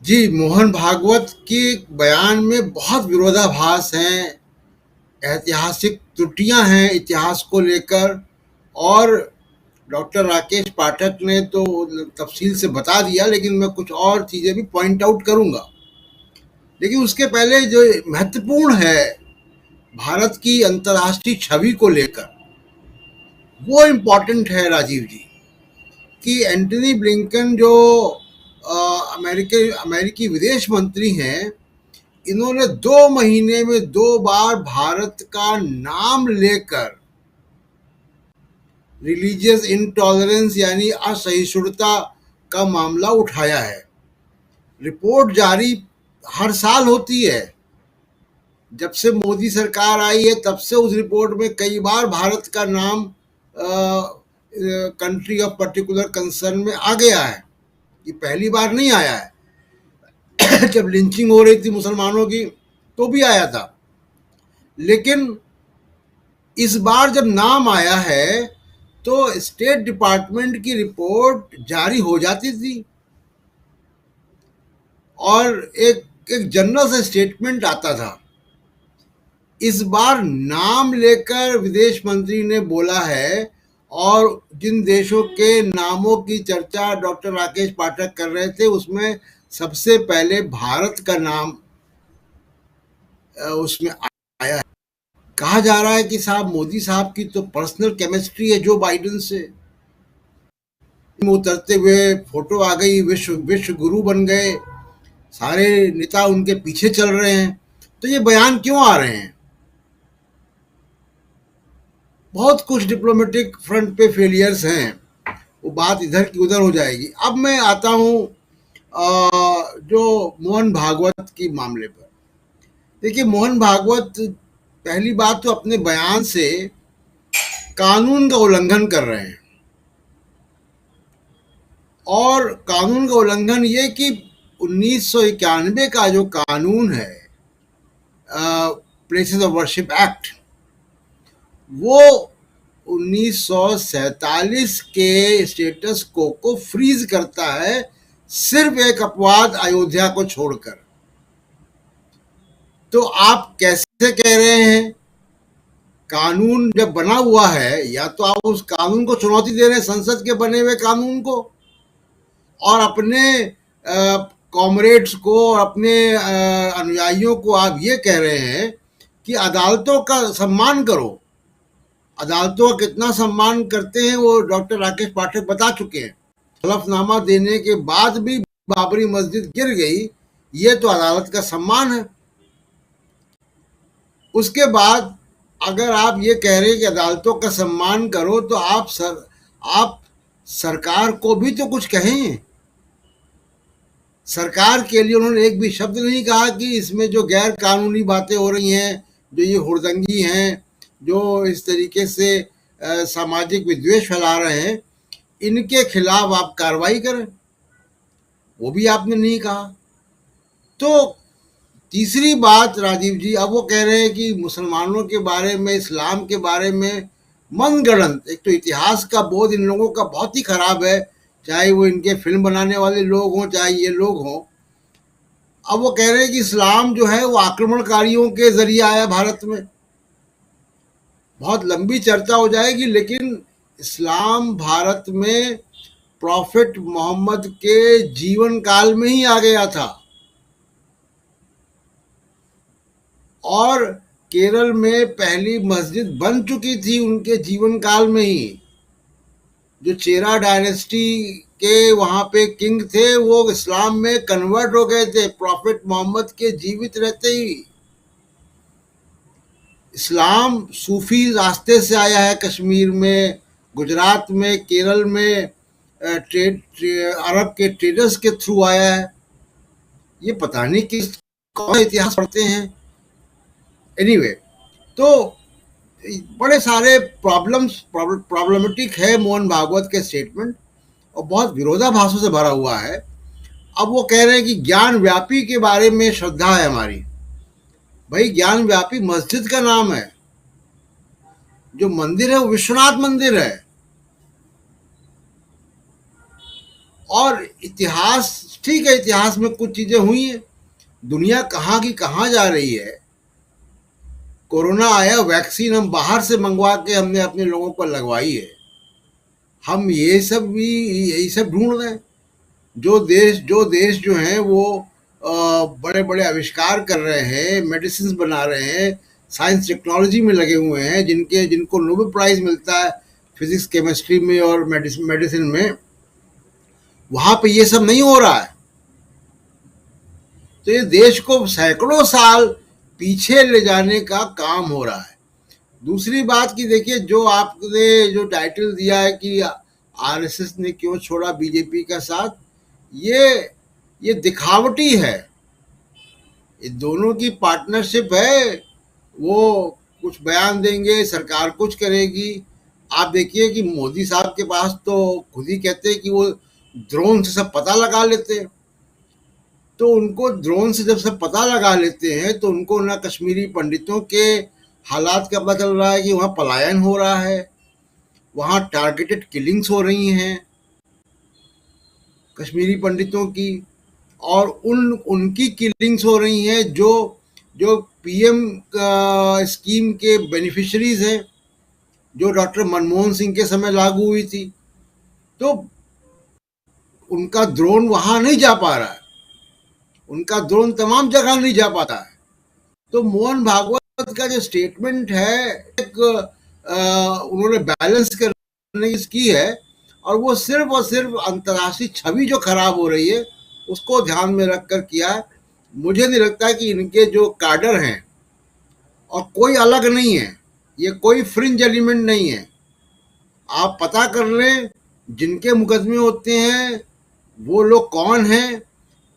जी, मोहन भागवत के बयान में बहुत विरोधाभास हैं, ऐतिहासिक त्रुटियां हैं इतिहास को लेकर। और डॉक्टर राकेश पाठक ने तो तफसील से बता दिया, लेकिन मैं कुछ और चीज़ें भी पॉइंट आउट करूंगा। लेकिन उसके पहले जो महत्वपूर्ण है भारत की अंतर्राष्ट्रीय छवि को लेकर, वो इम्पोर्टेंट है राजीव जी। कि एंटनी ब्लिंकन जो अमेरिकी विदेश मंत्री हैं, इन्होंने 2 महीने में 2 बार भारत का नाम लेकर रिलीजियस इंटॉलरेंस यानी असहिष्णुता का मामला उठाया है। रिपोर्ट जारी हर साल होती है। जब से मोदी सरकार आई है तब से उस रिपोर्ट में कई बार भारत का नाम कंट्री ऑफ पर्टिकुलर कंसर्न में आ गया है। ये पहली बार नहीं आया है। जब लिंचिंग हो रही थी मुसलमानों की तो भी आया था। लेकिन इस बार जब नाम आया है तो स्टेट डिपार्टमेंट की रिपोर्ट जारी हो जाती थी और एक एक जनरल सा स्टेटमेंट आता था। इस बार नाम लेकर विदेश मंत्री ने बोला है, और जिन देशों के नामों की चर्चा डॉक्टर राकेश पाठक कर रहे थे उसमें सबसे पहले भारत का नाम उसमें आया है। कहा जा रहा है कि साहब मोदी साहब की तो पर्सनल केमिस्ट्री है जो बाइडेन से। में उतरते हुए फोटो आ गई, विश्व विश्व गुरु बन गए, सारे नेता उनके पीछे चल रहे हैं। तो ये बयान क्यों आ रहे हैं? बहुत कुछ डिप्लोमेटिक फ्रंट पे फेलियर्स हैं, वो बात इधर की उधर हो जाएगी। अब मैं आता हूँ जो मोहन भागवत की मामले पर। देखिए, मोहन भागवत पहली बात तो अपने बयान से कानून का उल्लंघन कर रहे हैं। और कानून का उल्लंघन ये कि 1991 का जो कानून है, प्लेसेस ऑफ वर्शिप एक्ट, वो 1947 के स्टेटस को फ्रीज करता है, सिर्फ एक अपवाद अयोध्या को छोड़कर। तो आप कैसे कह रहे हैं? कानून जब बना हुआ है, या तो आप उस कानून को चुनौती दे रहे हैं, संसद के बने हुए कानून को, और अपने कॉमरेड्स को और अपने अनुयायियों को आप ये कह रहे हैं कि अदालतों का सम्मान करो। अदालतों का कितना सम्मान करते हैं वो डॉक्टर राकेश पाठक बता चुके हैं। हलफनामा देने के बाद भी बाबरी मस्जिद गिर गई, ये तो अदालत का सम्मान है। उसके बाद अगर आप ये कह रहे हैं कि अदालतों का सम्मान करो, तो आप सरकार को भी तो कुछ कहें। सरकार के लिए उन्होंने एक भी शब्द नहीं कहा कि इसमें जो गैर कानूनी बातें हो रही हैं, जो ये हुड़दंगी हैं, जो इस तरीके से सामाजिक विद्वेष फैला रहे हैं, इनके खिलाफ आप कार्रवाई करें। वो भी आपने नहीं कहा। तो तीसरी बात राजीव जी, अब वो कह रहे हैं कि मुसलमानों के बारे में, इस्लाम के बारे में मनगढ़ंत, एक तो इतिहास का बोध इन लोगों का बहुत ही खराब है, चाहे वो इनके फिल्म बनाने वाले लोग हों, चाहे ये लोग हों। अब वो कह रहे हैं कि इस्लाम जो है वो आक्रमणकारियों के जरिए आया भारत में। बहुत लंबी चर्चा हो जाएगी, लेकिन इस्लाम भारत में प्रॉफिट मोहम्मद के जीवन काल में ही आ गया था। और केरल में पहली मस्जिद बन चुकी थी उनके जीवन काल में ही। जो चेरा डायनेस्टी के वहां पे किंग थे, वो इस्लाम में कन्वर्ट हो गए थे प्रॉफिट मोहम्मद के जीवित रहते ही। इस्लाम सूफी रास्ते से आया है, कश्मीर में, गुजरात में, केरल में अरब के ट्रेडर्स के थ्रू आया है। ये पता नहीं किस कौन इतिहास पढ़ते हैं। एनीवे, तो बड़े सारे प्रॉब्लमेटिक है मोहन भागवत के स्टेटमेंट, और बहुत विरोधाभासों से भरा हुआ है। अब वो कह रहे हैं कि ज्ञान व्यापी के बारे में श्रद्धा है हमारी। भाई, ज्ञान व्यापी मस्जिद का नाम है। जो मंदिर है वो विश्वनाथ मंदिर है। और इतिहास, ठीक है, इतिहास में कुछ चीजें हुई हैं, दुनिया कहाँ की कहाँ जा रही है। कोरोना आया, वैक्सीन हम बाहर से मंगवा के हमने अपने लोगों को लगवाई है। हम ये सब भी यही सब ढूंढ रहे हैं। जो देश जो हैं वो बड़े बड़े आविष्कार कर रहे हैं, मेडिसिन बना रहे हैं, साइंस टेक्नोलॉजी में लगे हुए हैं, जिनको नोबेल प्राइज मिलता है फिजिक्स, केमिस्ट्री में और मेडिसिन में, वहां पे ये सब नहीं हो रहा है। तो ये देश को सैकड़ों साल पीछे ले जाने का काम हो रहा है। दूसरी बात की देखिए, जो आपने जो टाइटल दिया है कि आरएसएस ने क्यों छोड़ा बीजेपी का साथ, ये दिखावटी है। ये दोनों की पार्टनरशिप है। वो कुछ बयान देंगे, सरकार कुछ करेगी। आप देखिए कि मोदी साहब के पास तो खुद ही कहते हैं कि वो ड्रोन से सब पता लगा लेते हैं। तो उनको ड्रोन से जब सब पता लगा लेते हैं तो उनको ना कश्मीरी पंडितों के हालात का पता चल रहा है कि वहाँ पलायन हो रहा है, वहाँ टारगेटेड किलिंग्स हो रही हैं कश्मीरी पंडितों की, और उनकी किलिंग्स हो रही हैं जो जो पीएम स्कीम के बेनिफिशरीज हैं, जो डॉक्टर मनमोहन सिंह के समय लागू हुई थी। तो उनका ड्रोन वहां नहीं जा पा रहा है, उनका ड्रोन तमाम जगह नहीं जा पाता है। तो मोहन भागवत का जो स्टेटमेंट है, एक उन्होंने बैलेंस करने की है, और वो सिर्फ और सिर्फ अंतर्राष्ट्रीय छवि जो खराब हो रही है उसको ध्यान में रखकर किया है। मुझे नहीं लगता कि इनके जो काडर हैं, और कोई अलग नहीं है, ये कोई फ्रिंज एलिमेंट नहीं है। आप पता कर लें जिनके मुकदमे होते हैं वो लोग कौन हैं,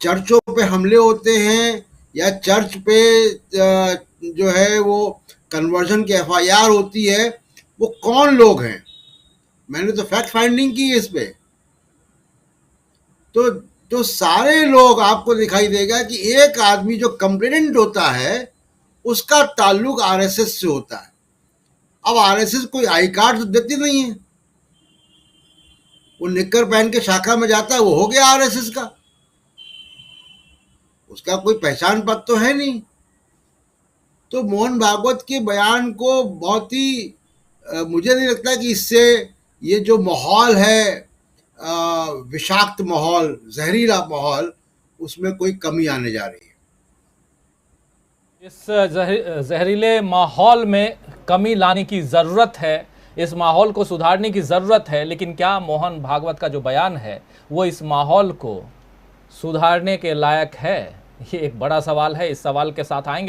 चर्चों पे हमले होते हैं या चर्च पे जो है वो कन्वर्जन की एफआईआर होती है, वो कौन लोग हैं। मैंने तो फैक्ट फाइंडिंग की है इस पे। तो सारे लोग आपको दिखाई देगा कि एक आदमी जो कंप्लेनेंट होता है उसका ताल्लुक आरएसएस से होता है। अब आरएसएस कोई आई कार्ड तो देती नहीं है, वो निक्कर पहन के शाखा में जाता है, वो हो गया आरएसएस का, उसका कोई पहचान पत्र तो है नहीं। तो मोहन भागवत के बयान को बहुत ही मुझे नहीं लगता कि इससे ये जो माहौल है, विषाक्त माहौल, जहरीला माहौल, उसमें कोई कमी आने जा रही है। इस जहरीले माहौल में कमी लाने की ज़रूरत है, इस माहौल को सुधारने की ज़रूरत है। लेकिन क्या मोहन भागवत का जो बयान है वो इस माहौल को सुधारने के लायक है? ये एक बड़ा सवाल है। इस सवाल के साथ आएंगे